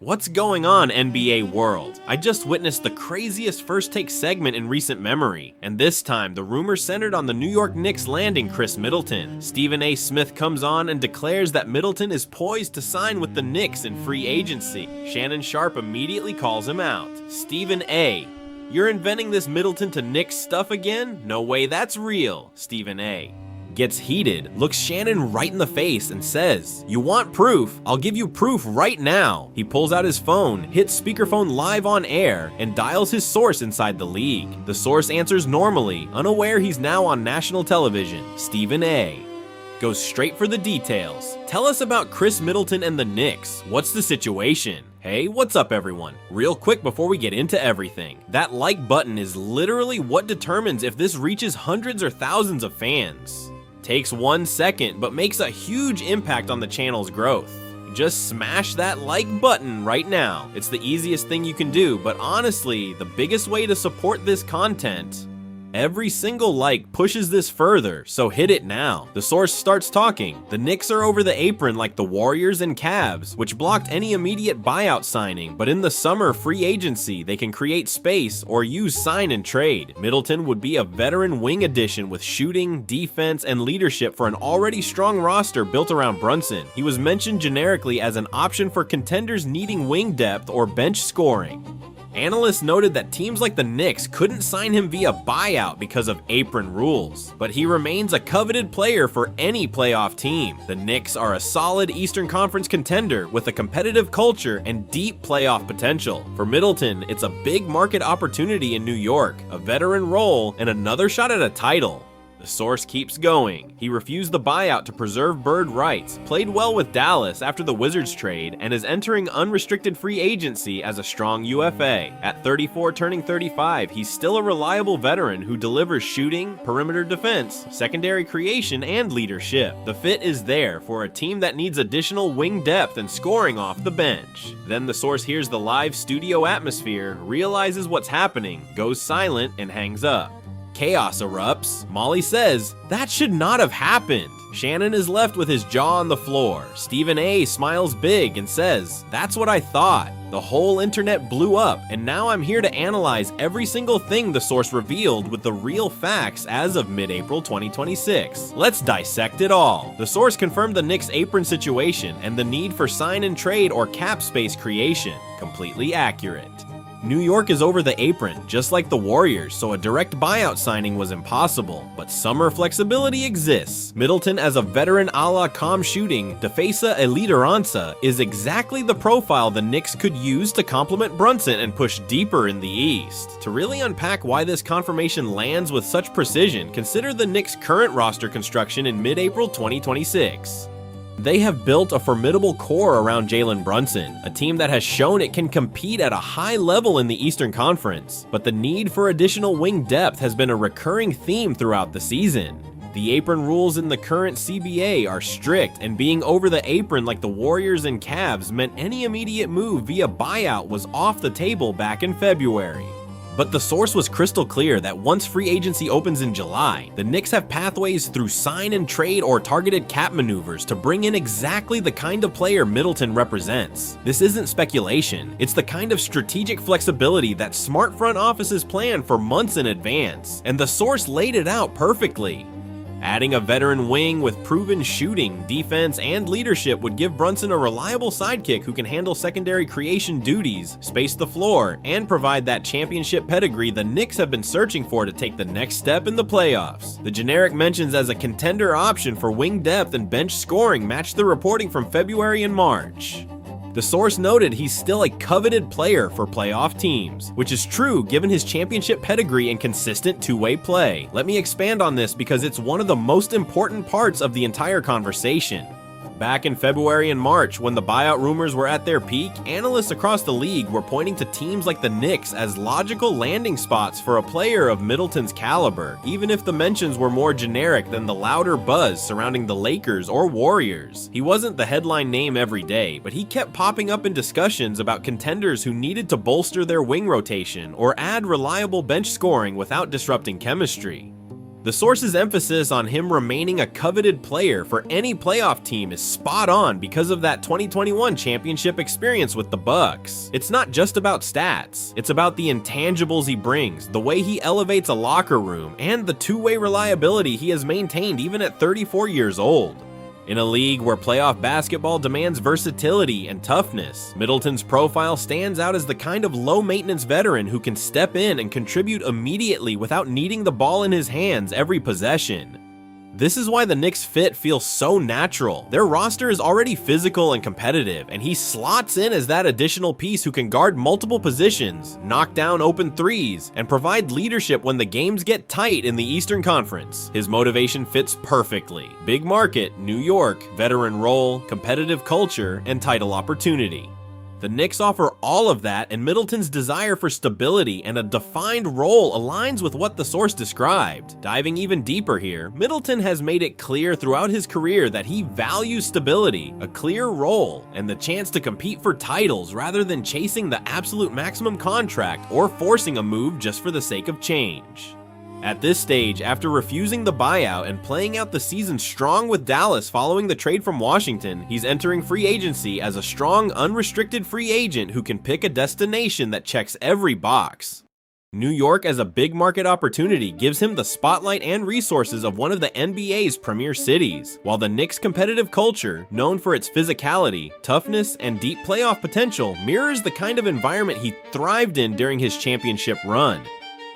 What's going on, NBA world? I just witnessed the craziest first take segment in recent memory, and this time the rumor centered on the New York Knicks landing Chris Middleton. Stephen A. Smith comes on and declares that Middleton is poised to sign with the Knicks in free agency. Shannon Sharpe immediately calls him out. Stephen A., you're inventing this Middleton to Knicks stuff again? No way that's real. Stephen A. gets heated, looks Shannon right in the face and says, "You want proof? I'll give you proof right now." He pulls out his phone, hits speakerphone live on air, and dials his source inside the league. The source answers normally, unaware he's now on national television. Stephen A. goes straight for the details. "Tell us about Chris Middleton and the Knicks. What's the situation?" Hey, what's up everyone? Real quick before we get into everything, that like button is literally what determines if this reaches hundreds or thousands of fans. Takes 1 second, but makes a huge impact on the channel's growth. Just smash that like button right now. It's the easiest thing you can do, but honestly, the biggest way to support this content, every single like pushes this further, so hit it now. The source starts talking. The Knicks are over the apron like the Warriors and Cavs, which blocked any immediate buyout signing, but in the summer free agency, they can create space or use sign and trade. Middleton would be a veteran wing addition with shooting, defense, and leadership for an already strong roster built around Brunson. He was mentioned generically as an option for contenders needing wing depth or bench scoring. Analysts noted that teams like the Knicks couldn't sign him via buyout because of apron rules, but he remains a coveted player for any playoff team. The Knicks are a solid Eastern Conference contender with a competitive culture and deep playoff potential. For Middleton, it's a big market opportunity in New York, a veteran role, and another shot at a title. The source keeps going. He refused the buyout to preserve bird rights, played well with Dallas after the Wizards trade, and is entering unrestricted free agency as a strong UFA. At 34 turning 35, he's still a reliable veteran who delivers shooting, perimeter defense, secondary creation, and leadership. The fit is there for a team that needs additional wing depth and scoring off the bench. Then the source hears the live studio atmosphere, realizes what's happening, goes silent, and hangs up. Chaos erupts. Molly says, "That should not have happened." Shannon is left with his jaw on the floor. Stephen A. smiles big and says, "That's what I thought." The whole internet blew up, and now I'm here to analyze every single thing the source revealed with the real facts as of mid-April 2026. Let's dissect it all. The source confirmed the Knicks' apron situation and the need for sign and trade or cap space creation. Completely accurate. New York is over the apron, just like the Warriors, so a direct buyout signing was impossible, but summer flexibility exists. Middleton as a veteran a la calm shooting, defensa e lideranza, is exactly the profile the Knicks could use to complement Brunson and push deeper in the East. To really unpack why this confirmation lands with such precision, consider the Knicks' current roster construction in mid-April 2026. They have built a formidable core around Jalen Brunson, a team that has shown it can compete at a high level in the Eastern Conference, but the need for additional wing depth has been a recurring theme throughout the season. The apron rules in the current CBA are strict, and being over the apron like the Warriors and Cavs meant any immediate move via buyout was off the table back in February. But the source was crystal clear that once free agency opens in July, the Knicks have pathways through sign and trade or targeted cap maneuvers to bring in exactly the kind of player Middleton represents. This isn't speculation, it's the kind of strategic flexibility that smart front offices plan for months in advance, and the source laid it out perfectly. Adding a veteran wing with proven shooting, defense, and leadership would give Brunson a reliable sidekick who can handle secondary creation duties, space the floor, and provide that championship pedigree the Knicks have been searching for to take the next step in the playoffs. The generic mentions as a contender option for wing depth and bench scoring matched the reporting from February and March. The source noted he's still a coveted player for playoff teams, which is true given his championship pedigree and consistent two-way play. Let me expand on this because it's one of the most important parts of the entire conversation. Back in February and March, when the buyout rumors were at their peak, analysts across the league were pointing to teams like the Knicks as logical landing spots for a player of Middleton's caliber, even if the mentions were more generic than the louder buzz surrounding the Lakers or Warriors. He wasn't the headline name every day, but he kept popping up in discussions about contenders who needed to bolster their wing rotation or add reliable bench scoring without disrupting chemistry. The source's emphasis on him remaining a coveted player for any playoff team is spot on because of that 2021 championship experience with the Bucks. It's not just about stats, it's about the intangibles he brings, the way he elevates a locker room, and the two-way reliability he has maintained even at 34 years old. In a league where playoff basketball demands versatility and toughness, Middleton's profile stands out as the kind of low-maintenance veteran who can step in and contribute immediately without needing the ball in his hands every possession. This is why the Knicks' fit feels so natural. Their roster is already physical and competitive, and he slots in as that additional piece who can guard multiple positions, knock down open threes, and provide leadership when the games get tight in the Eastern Conference. His motivation fits perfectly. Big market, New York, veteran role, competitive culture, and title opportunity. The Knicks offer all of that, and Middleton's desire for stability and a defined role aligns with what the source described. Diving even deeper here, Middleton has made it clear throughout his career that he values stability, a clear role, and the chance to compete for titles rather than chasing the absolute maximum contract or forcing a move just for the sake of change. At this stage, after refusing the buyout and playing out the season strong with Dallas following the trade from Washington, he's entering free agency as a strong, unrestricted free agent who can pick a destination that checks every box. New York as a big market opportunity gives him the spotlight and resources of one of the NBA's premier cities, while the Knicks' competitive culture, known for its physicality, toughness, and deep playoff potential, mirrors the kind of environment he thrived in during his championship run.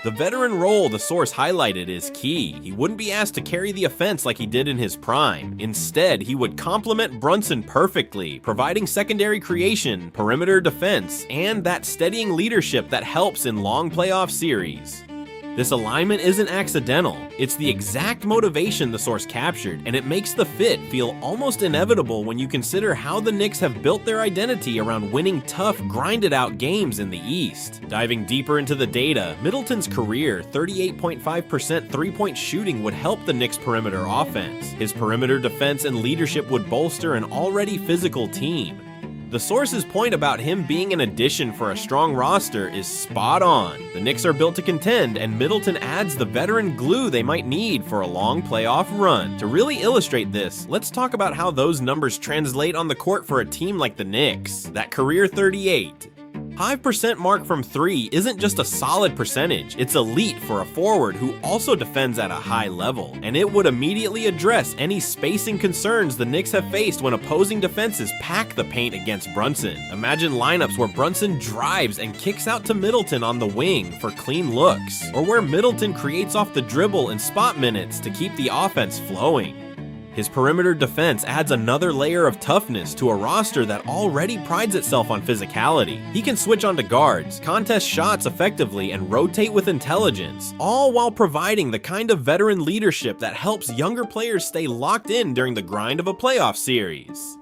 The veteran role the source highlighted is key. He wouldn't be asked to carry the offense like he did in his prime. Instead, he would complement Brunson perfectly, providing secondary creation, perimeter defense, and that steadying leadership that helps in long playoff series. This alignment isn't accidental, it's the exact motivation the source captured, and it makes the fit feel almost inevitable when you consider how the Knicks have built their identity around winning tough, grinded-out games in the East. Diving deeper into the data, Middleton's career 38.5% three-point shooting would help the Knicks' perimeter offense. His perimeter defense and leadership would bolster an already physical team. The source's point about him being an addition for a strong roster is spot on. The Knicks are built to contend, and Middleton adds the veteran glue they might need for a long playoff run. To really illustrate this, let's talk about how those numbers translate on the court for a team like the Knicks. That career 38. 5% mark from 3 isn't just a solid percentage, it's elite for a forward who also defends at a high level, and it would immediately address any spacing concerns the Knicks have faced when opposing defenses pack the paint against Brunson. Imagine lineups where Brunson drives and kicks out to Middleton on the wing for clean looks, or where Middleton creates off the dribble in spot minutes to keep the offense flowing. His perimeter defense adds another layer of toughness to a roster that already prides itself on physicality. He can switch onto guards, contest shots effectively, and rotate with intelligence, all while providing the kind of veteran leadership that helps younger players stay locked in during the grind of a playoff series.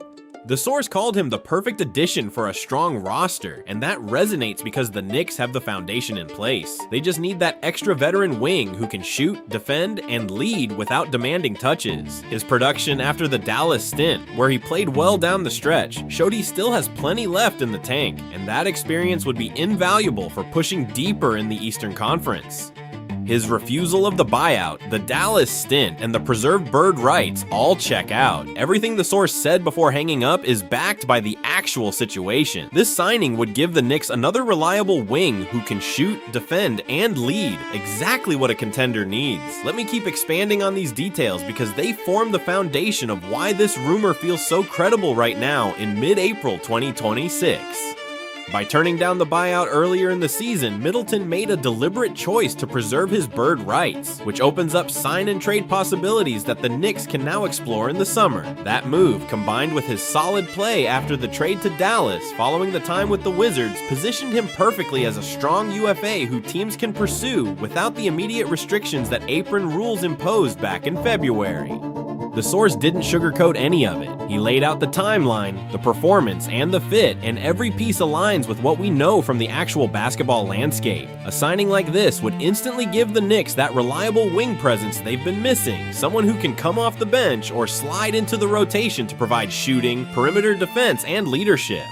The source called him the perfect addition for a strong roster, and that resonates because the Knicks have the foundation in place. They just need that extra veteran wing who can shoot, defend, and lead without demanding touches. His production after the Dallas stint, where he played well down the stretch, showed he still has plenty left in the tank, and that experience would be invaluable for pushing deeper in the Eastern Conference. His refusal of the buyout, the Dallas stint, and the preserved bird rights all check out. Everything the source said before hanging up is backed by the actual situation. This signing would give the Knicks another reliable wing who can shoot, defend, and lead, exactly what a contender needs. Let me keep expanding on these details because they form the foundation of why this rumor feels so credible right now in mid-April 2026. By turning down the buyout earlier in the season, Middleton made a deliberate choice to preserve his bird rights, which opens up sign and trade possibilities that the Knicks can now explore in the summer. That move, combined with his solid play after the trade to Dallas following the time with the Wizards, positioned him perfectly as a strong UFA who teams can pursue without the immediate restrictions that apron rules imposed back in February. The source didn't sugarcoat any of it. He laid out the timeline, the performance, and the fit, and every piece aligns with what we know from the actual basketball landscape. A signing like this would instantly give the Knicks that reliable wing presence they've been missing, someone who can come off the bench or slide into the rotation to provide shooting, perimeter defense, and leadership.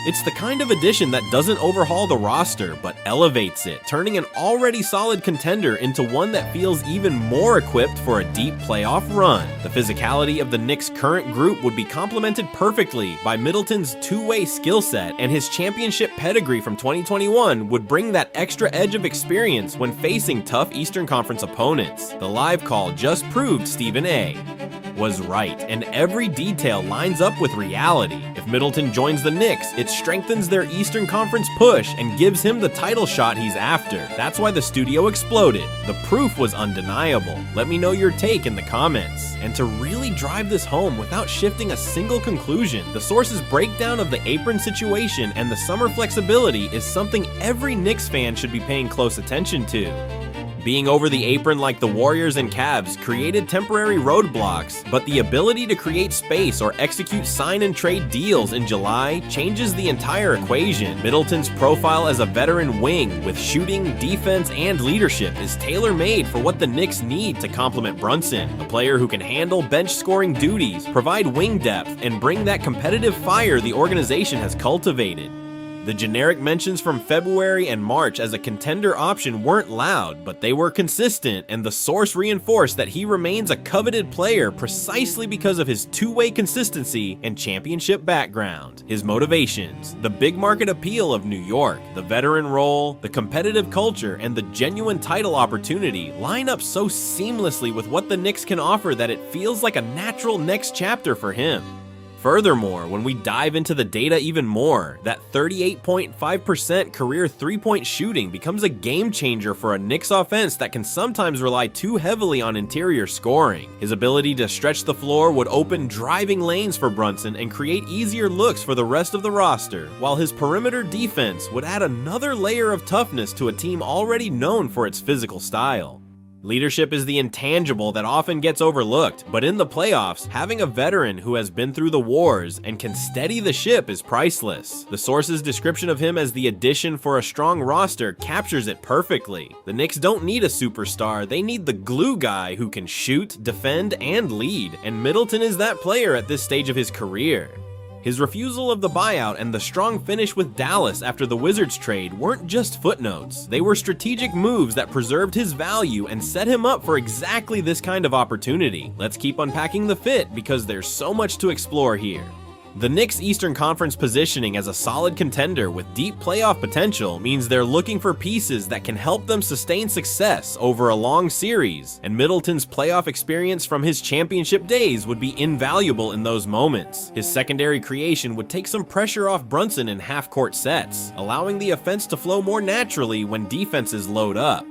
It's the kind of addition that doesn't overhaul the roster, but elevates it, turning an already solid contender into one that feels even more equipped for a deep playoff run. The physicality of the Knicks' current group would be complemented perfectly by Middleton's two-way skill set, and his championship pedigree from 2021 would bring that extra edge of experience when facing tough Eastern Conference opponents. The live call just proved Stephen A. was right, and every detail lines up with reality. If Middleton joins the Knicks, it strengthens their Eastern Conference push and gives him the title shot he's after. That's why the studio exploded. The proof was undeniable. Let me know your take in the comments. And to really drive this home without shifting a single conclusion, the source's breakdown of the apron situation and the summer flexibility is something every Knicks fan should be paying close attention to. Being over the apron like the Warriors and Cavs created temporary roadblocks, but the ability to create space or execute sign and trade deals in July changes the entire equation. Middleton's profile as a veteran wing with shooting, defense, and leadership is tailor-made for what the Knicks need to complement Brunson, a player who can handle bench scoring duties, provide wing depth, and bring that competitive fire the organization has cultivated. The generic mentions from February and March as a contender option weren't loud, but they were consistent, and the source reinforced that he remains a coveted player precisely because of his two-way consistency and championship background. His motivations, the big market appeal of New York, the veteran role, the competitive culture, and the genuine title opportunity line up so seamlessly with what the Knicks can offer that it feels like a natural next chapter for him. Furthermore, when we dive into the data even more, that 38.5% career three-point shooting becomes a game changer for a Knicks offense that can sometimes rely too heavily on interior scoring. His ability to stretch the floor would open driving lanes for Brunson and create easier looks for the rest of the roster, while his perimeter defense would add another layer of toughness to a team already known for its physical style. Leadership is the intangible that often gets overlooked, but in the playoffs, having a veteran who has been through the wars and can steady the ship is priceless. The source's description of him as the addition for a strong roster captures it perfectly. The Knicks don't need a superstar, they need the glue guy who can shoot, defend, and lead, and Middleton is that player at this stage of his career. His refusal of the buyout and the strong finish with Dallas after the Wizards trade weren't just footnotes. They were strategic moves that preserved his value and set him up for exactly this kind of opportunity. Let's keep unpacking the fit because there's so much to explore here. The Knicks' Eastern Conference positioning as a solid contender with deep playoff potential means they're looking for pieces that can help them sustain success over a long series, and Middleton's playoff experience from his championship days would be invaluable in those moments. His secondary creation would take some pressure off Brunson in half-court sets, allowing the offense to flow more naturally when defenses load up.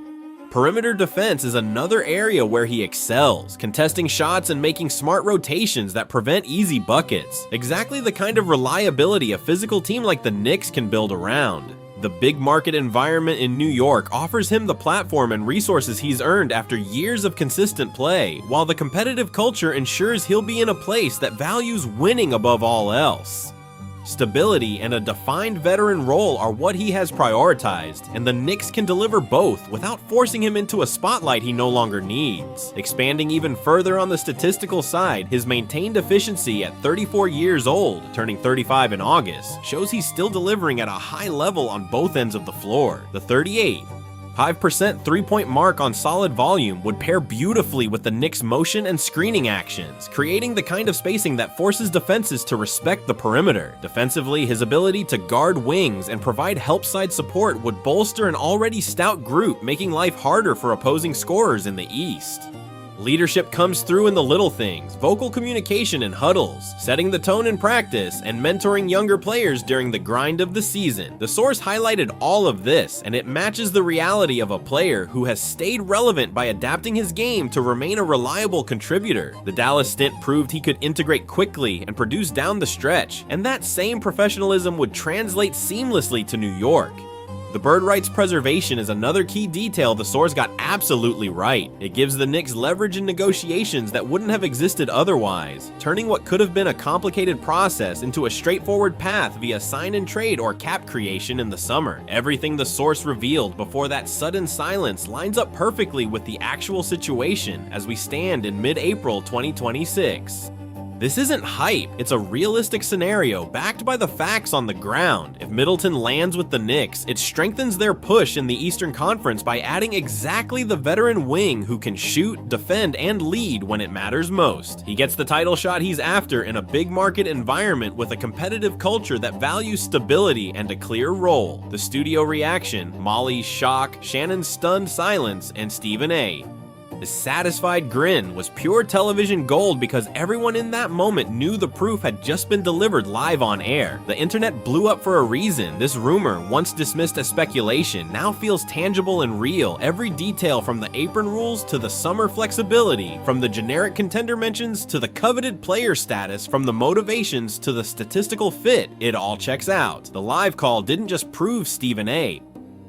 Perimeter defense is another area where he excels, contesting shots and making smart rotations that prevent easy buckets. Exactly the kind of reliability a physical team like the Knicks can build around. The big market environment in New York offers him the platform and resources he's earned after years of consistent play, while the competitive culture ensures he'll be in a place that values winning above all else. Stability and a defined veteran role are what he has prioritized, and the Knicks can deliver both without forcing him into a spotlight he no longer needs. Expanding even further on the statistical side, his maintained efficiency at 34 years old, turning 35 in August, shows he's still delivering at a high level on both ends of the floor. The 5% three-point mark on solid volume would pair beautifully with the Knicks' motion and screening actions, creating the kind of spacing that forces defenses to respect the perimeter. Defensively, his ability to guard wings and provide help-side support would bolster an already stout group, making life harder for opposing scorers in the East. Leadership comes through in the little things, vocal communication in huddles, setting the tone in practice, and mentoring younger players during the grind of the season. The source highlighted all of this, and it matches the reality of a player who has stayed relevant by adapting his game to remain a reliable contributor. The Dallas stint proved he could integrate quickly and produce down the stretch, and that same professionalism would translate seamlessly to New York. The bird rights preservation is another key detail the source got absolutely right. It gives the Knicks leverage in negotiations that wouldn't have existed otherwise, turning what could have been a complicated process into a straightforward path via sign and trade or cap creation in the summer. Everything the source revealed before that sudden silence lines up perfectly with the actual situation as we stand in mid-April 2026. This isn't hype, it's a realistic scenario backed by the facts on the ground. If Middleton lands with the Knicks, it strengthens their push in the Eastern Conference by adding exactly the veteran wing who can shoot, defend, and lead when it matters most. He gets the title shot he's after in a big market environment with a competitive culture that values stability and a clear role. The studio reaction, Molly's shock, Shannon's stunned silence, and Stephen A. His satisfied grin was pure television gold because everyone in that moment knew the proof had just been delivered live on air. The internet blew up for a reason. This rumor, once dismissed as speculation, now feels tangible and real. Every detail from the apron rules to the summer flexibility, from the generic contender mentions to the coveted player status, from the motivations to the statistical fit, it all checks out. The live call didn't just prove Stephen A.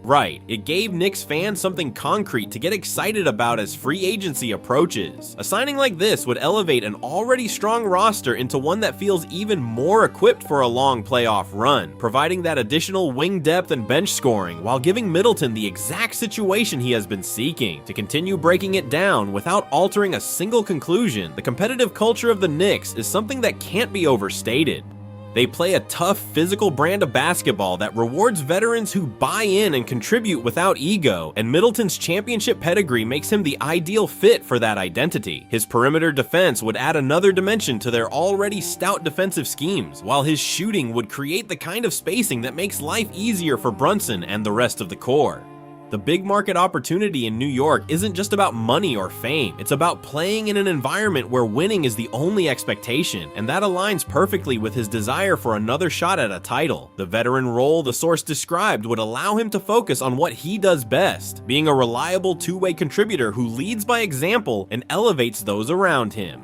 right. It gave Knicks fans something concrete to get excited about as free agency approaches. A signing like this would elevate an already strong roster into one that feels even more equipped for a long playoff run, providing that additional wing depth and bench scoring while giving Middleton the exact situation he has been seeking. To continue breaking it down without altering a single conclusion, the competitive culture of the Knicks is something that can't be overstated. They play a tough, physical brand of basketball that rewards veterans who buy in and contribute without ego, and Middleton's championship pedigree makes him the ideal fit for that identity. His perimeter defense would add another dimension to their already stout defensive schemes, while his shooting would create the kind of spacing that makes life easier for Brunson and the rest of the core. The big market opportunity in New York isn't just about money or fame, it's about playing in an environment where winning is the only expectation, and that aligns perfectly with his desire for another shot at a title. The veteran role the source described would allow him to focus on what he does best, being a reliable two-way contributor who leads by example and elevates those around him.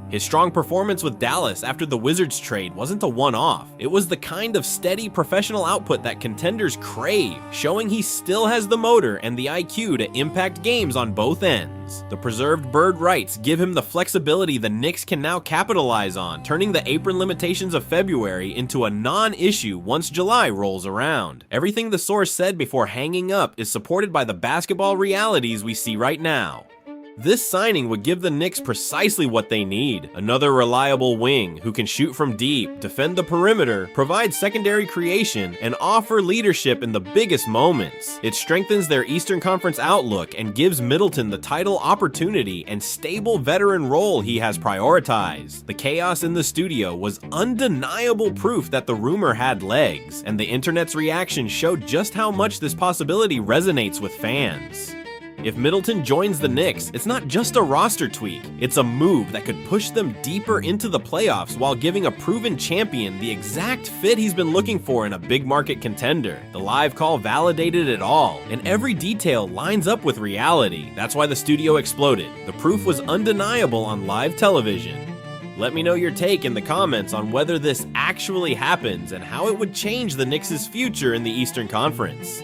His strong performance with Dallas after the Wizards trade wasn't a one-off. It was the kind of steady professional output that contenders crave, showing he still has the motor and the IQ to impact games on both ends. The preserved bird rights give him the flexibility the Knicks can now capitalize on, turning the apron limitations of February into a non-issue once July rolls around. Everything the source said before hanging up is supported by the basketball realities we see right now. This signing would give the Knicks precisely what they need. Another reliable wing who can shoot from deep, defend the perimeter, provide secondary creation, and offer leadership in the biggest moments. It strengthens their Eastern Conference outlook and gives Middleton the title opportunity and stable veteran role he has prioritized. The chaos in the studio was undeniable proof that the rumor had legs, and the internet's reaction showed just how much this possibility resonates with fans. If Middleton joins the Knicks, it's not just a roster tweak, it's a move that could push them deeper into the playoffs while giving a proven champion the exact fit he's been looking for in a big market contender. The live call validated it all, and every detail lines up with reality. That's why the studio exploded. The proof was undeniable on live television. Let me know your take in the comments on whether this actually happens and how it would change the Knicks' future in the Eastern Conference.